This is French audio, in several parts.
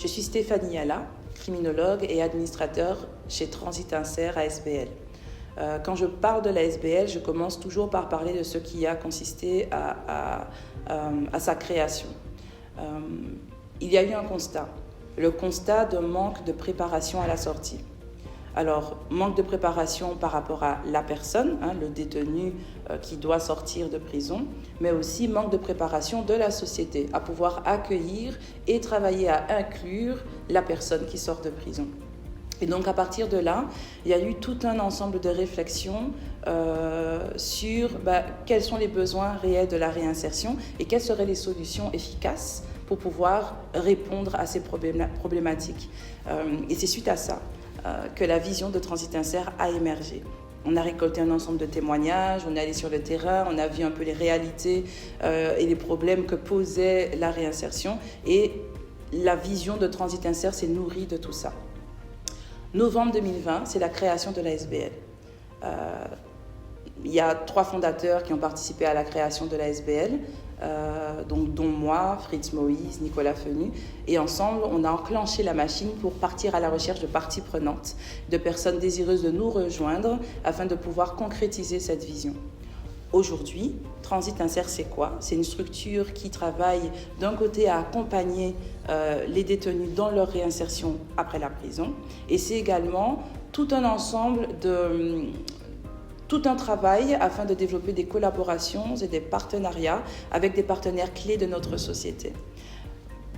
Je suis Stéphanie Alla, criminologue et administrateur chez Transit Inser à SBL. Quand je parle de la SBL, je commence toujours par parler de ce qui a consisté à sa création. Il y a eu un constat, le constat d'un manque de préparation à la sortie. Alors, manque de préparation par rapport à la personne, le détenu qui doit sortir de prison, mais aussi manque de préparation de la société à pouvoir accueillir et travailler à inclure la personne qui sort de prison. Et donc, à partir de là, il y a eu tout un ensemble de réflexions sur quels sont les besoins réels de la réinsertion et quelles seraient les solutions efficaces pour pouvoir répondre à ces problématiques. Et c'est suite à ça que la vision de Transit Inser a émergé. On a récolté un ensemble de témoignages, on est allé sur le terrain, on a vu un peu les réalités et les problèmes que posait la réinsertion. Et la vision de Transit Inser s'est nourrie de tout ça. Novembre 2020, c'est la création de la SBL. Il y a 3 fondateurs qui ont participé à la création de la SBL, dont moi, Fritz Moïse, Nicolas Fenu. Et ensemble, on a enclenché la machine pour partir à la recherche de parties prenantes, de personnes désireuses de nous rejoindre afin de pouvoir concrétiser cette vision. Aujourd'hui, Transit Inser, c'est quoi? C'est une structure qui travaille d'un côté à accompagner les détenus dans leur réinsertion après la prison. Et c'est également tout un ensemble tout un travail afin de développer des collaborations et des partenariats avec des partenaires clés de notre société.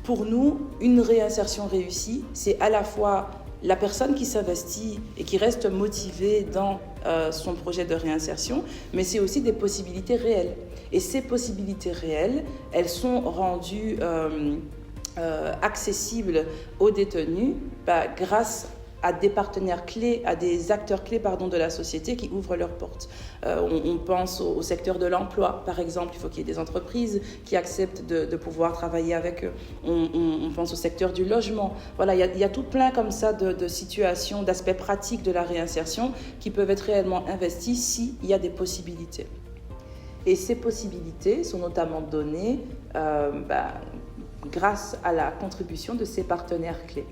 Pour nous, une réinsertion réussie, c'est à la fois la personne qui s'investit et qui reste motivée dans son projet de réinsertion, mais c'est aussi des possibilités réelles. Et ces possibilités réelles, elles sont rendues accessibles aux détenus grâce à des partenaires clés, à des acteurs clés de la société qui ouvrent leurs portes. On pense au secteur de l'emploi, par exemple. Il faut qu'il y ait des entreprises qui acceptent de pouvoir travailler avec eux. On pense au secteur du logement. Voilà, il y a tout plein comme ça de situations, d'aspects pratiques de la réinsertion qui peuvent être réellement investis s'il y a des possibilités. Et ces possibilités sont notamment données grâce à la contribution de ces partenaires clés.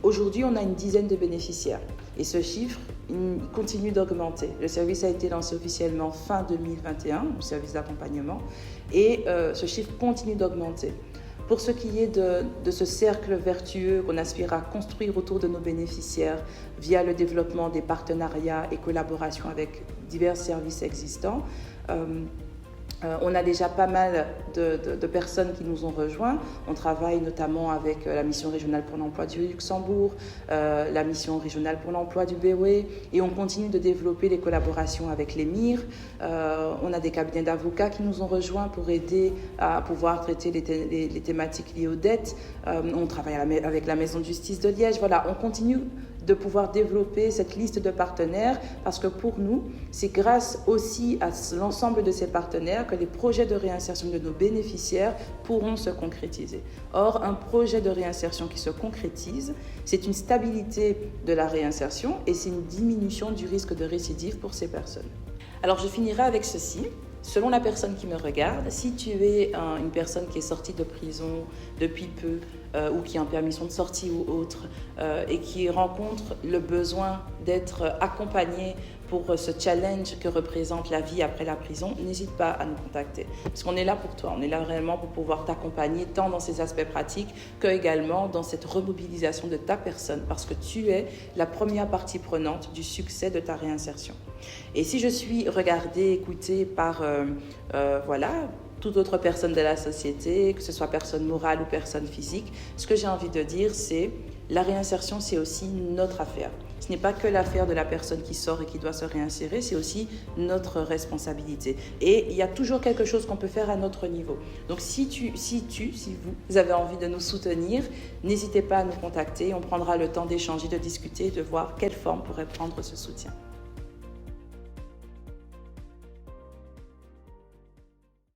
Aujourd'hui, on a une dizaine de bénéficiaires et ce chiffre il continue d'augmenter. Le service a été lancé officiellement fin 2021, le service d'accompagnement, et ce chiffre continue d'augmenter. Pour ce qui est de ce cercle vertueux qu'on aspire à construire autour de nos bénéficiaires via le développement des partenariats et collaborations avec divers services existants, on a déjà pas mal de personnes qui nous ont rejoints. On travaille notamment avec la mission régionale pour l'emploi du Luxembourg, la mission régionale pour l'emploi du BOE, et on continue de développer les collaborations avec les MIR. On a des cabinets d'avocats qui nous ont rejoints pour aider à pouvoir traiter les thématiques liées aux dettes. On travaille avec la Maison de justice de Liège. Voilà, on continue de pouvoir développer cette liste de partenaires parce que pour nous, c'est grâce aussi à l'ensemble de ces partenaires que les projets de réinsertion de nos bénéficiaires pourront se concrétiser. Or, un projet de réinsertion qui se concrétise, c'est une stabilité de la réinsertion et c'est une diminution du risque de récidive pour ces personnes. Alors, je finirai avec ceci. Selon la personne qui me regarde, si tu es une personne qui est sortie de prison depuis peu ou qui est en permission de sortie ou autre et qui rencontre le besoin d'être accompagnée pour ce challenge que représente la vie après la prison, n'hésite pas à nous contacter. Parce qu'on est là pour toi, on est là réellement pour pouvoir t'accompagner tant dans ces aspects pratiques que également dans cette remobilisation de ta personne parce que tu es la première partie prenante du succès de ta réinsertion. Et si je suis regardée, écoutée par toute autre personne de la société, que ce soit personne morale ou personne physique, ce que j'ai envie de dire, c'est la réinsertion, c'est aussi notre affaire. Ce n'est pas que l'affaire de la personne qui sort et qui doit se réinsérer, c'est aussi notre responsabilité. Et il y a toujours quelque chose qu'on peut faire à notre niveau. Donc si vous avez envie de nous soutenir, n'hésitez pas à nous contacter. On prendra le temps d'échanger, de discuter, de voir quelle forme pourrait prendre ce soutien.